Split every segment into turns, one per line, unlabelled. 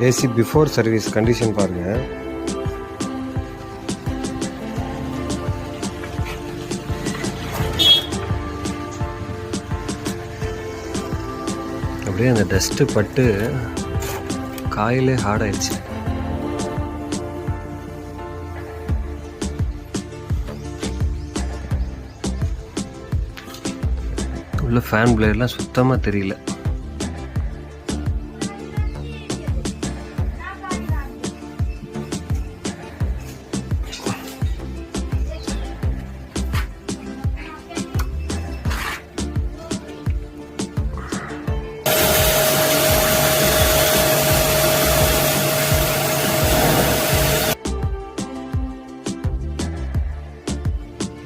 AC before service condition பாருங்கள். அப்படியே அந்த டஸ்ட்டு பட்டு காயிலே ஹார்ட் ஆயிடுச்சு. உள்ள ஃபேன் பிளேயர்லாம் சுத்தமாக தெரியல.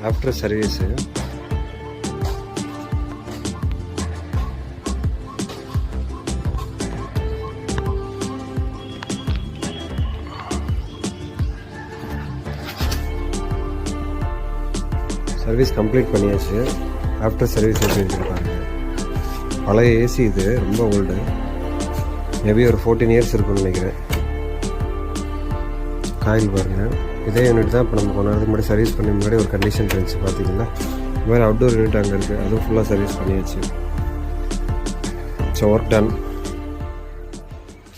ஆஃப்டர் சர்வீஸு சர்வீஸ் கம்ப்ளீட் பண்ணியாச்சு. ஆஃப்டர் சர்வீஸ் எப்படி இருக்குன்னு பழைய ஏசி இது, ரொம்ப ஓல்டு, மேபி ஒரு 14 இயர்ஸ் இருக்குன்னு நினைக்கிறேன். காயில் பாருங்கள். இதே யூனிட் தான் இப்போ நம்ம கொஞ்ச நேரத்துக்கு முன்னாடி சர்வீஸ் பண்ணி முன்னாடி ஒரு கண்டிஷன் இருந்துச்சு பார்த்தீங்களா. இந்த மாதிரி அவுட்டோர் யூனிட் அங்கே இருக்குது, அதுவும் ஃபுல்லாக சர்வீஸ் பண்ணியாச்சு. So work done.